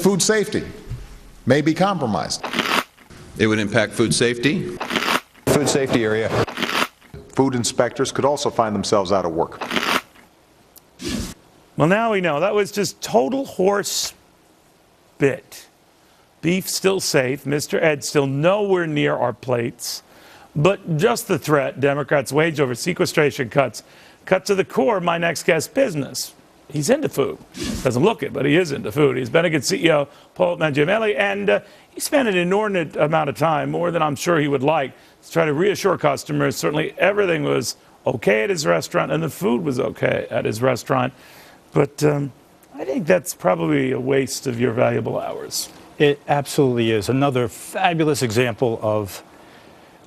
Food safety may be compromised. It would impact food safety. Food safety area. Food inspectors could also find themselves out of work. Well, now we know. That was just total horse bit. Beef still safe. Mr. Ed still nowhere near our plates. But just the threat, Democrats wage over sequestration cuts. Cut to the core of my next guest's business. He's into food. Doesn't look it, but he is into food. He's Bennigan CEO Paul Mangiamele, and he spent an inordinate amount of time, more than I'm sure he would like, to try to reassure customers certainly everything was okay at his restaurant and the food was okay at his restaurant. But I think that's probably a waste of your valuable hours. It absolutely is. Another fabulous example of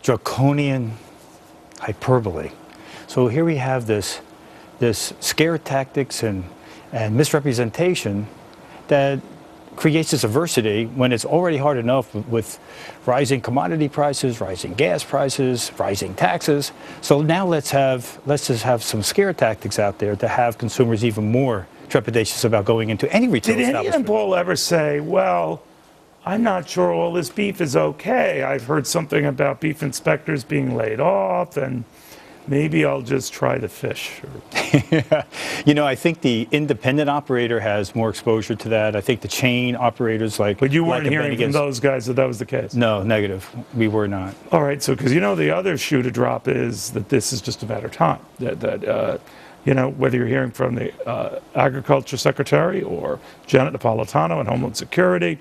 draconian hyperbole. So here we have this scare tactics and misrepresentation that creates this adversity when it's already hard enough with rising commodity prices, rising gas prices, rising taxes. So now let's just have some scare tactics out there to have consumers even more trepidatious about going into any retail establishment. Did any of Paul ever say, well, I'm not sure all this beef is okay. I've heard something about beef inspectors being laid off, and maybe I'll just try the fish. Yeah. You know, I think the independent operator has more exposure to that. I think the chain operators like... But you weren't hearing from those guys that was the case? No, negative. We were not. All right, so because you know the other shoe to drop is that this is just a matter of time. You know, whether you're hearing from the Agriculture Secretary or Janet Napolitano and Homeland Security,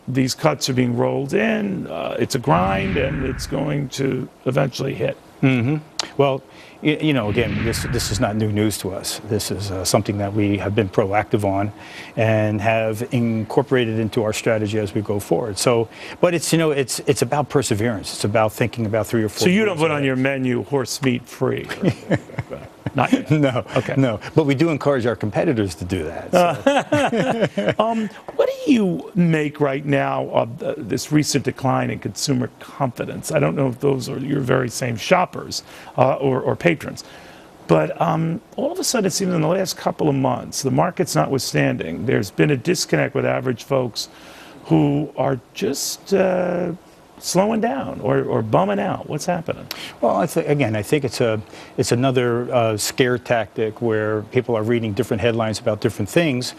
these cuts are being rolled in. It's a grind, and it's going to eventually hit. Mm-hmm. Well, you know, again, this is not new news to us. This is something that we have been proactive on and have incorporated into our strategy as we go forward. So, but it's, you know, it's about perseverance. It's about thinking about 3 or 4 So you years don't put ahead. on your menu horse meat free? Not yet. No, okay. No. But we do encourage our competitors to do that. So. What do you make right now of this recent decline in consumer confidence? I don't know if those are your very same shoppers or patrons. But all of a sudden, it seems in the last couple of months, the market's notwithstanding, there's been a disconnect with average folks who are just slowing down or bumming out. What's happening? Well, I think it's another scare tactic where people are reading different headlines about different things,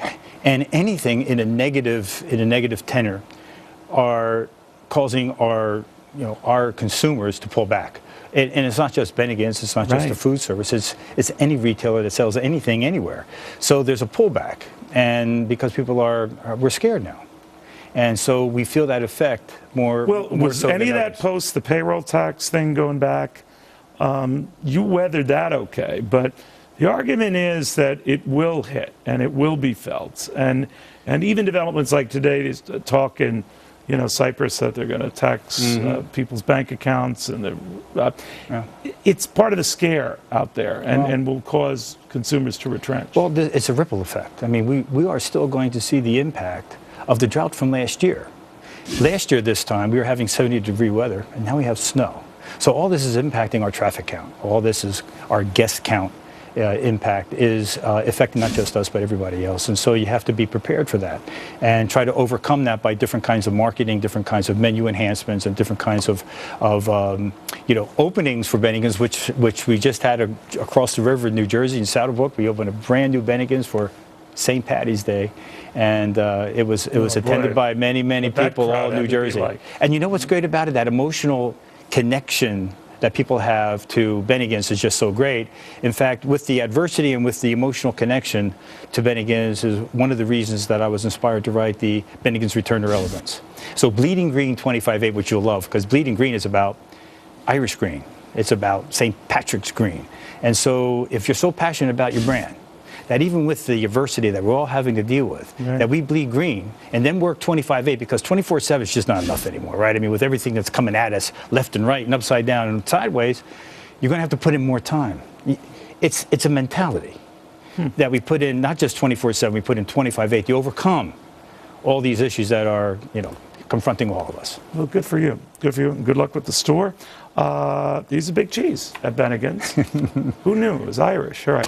and anything in a negative tenor are causing our consumers to pull back. And it's not just Bennigan's, it's not just the food service, it's any retailer that sells anything anywhere. So there's a pullback, and because people we're scared now. And so we feel that effect more. Well, was so any of that post the payroll tax thing going back? You weathered that okay, but the argument is that it will hit and it will be felt, and even developments like today talk in Cyprus that they're going to tax people's bank accounts, and it's part of the scare out there, and will cause consumers to retrench. Well, it's a ripple effect. I mean, we are still going to see the impact of the drought from last year. Last year this time we were having 70-degree weather, and now we have snow. So all this is impacting our traffic count. All this is our guest count impact is affecting not just us but everybody else. And so you have to be prepared for that and try to overcome that by different kinds of marketing, different kinds of menu enhancements, and different kinds of openings for Bennigan's, which we just had across the river in New Jersey in Saddlebrook. We opened a brand new Bennigan's for St. Patty's Day, and it was attended by many people all in New Jersey. And you know what's great about it? That emotional connection that people have to Bennigan's is just so great. In fact, with the adversity and with the emotional connection to Bennigan's is one of the reasons that I was inspired to write the Bennigan's Return to Relevance. So Bleeding Green 25/8, which you'll love, because Bleeding Green is about Irish green. It's about St. Patrick's green. And so if you're so passionate about your brand, that even with the adversity that we're all having to deal with, that we bleed green and then work 25/8, because 24/7 is just not enough anymore, right? I mean, with everything that's coming at us left and right and upside down and sideways, you're going to have to put in more time. It's a mentality that we put in, not just 24/7, we put in 25/8 to overcome all these issues that are, confronting all of us. Well, good for you. Good for you. And good luck with the store. He's a big cheese at Bennigan's. Who knew it was Irish? All right.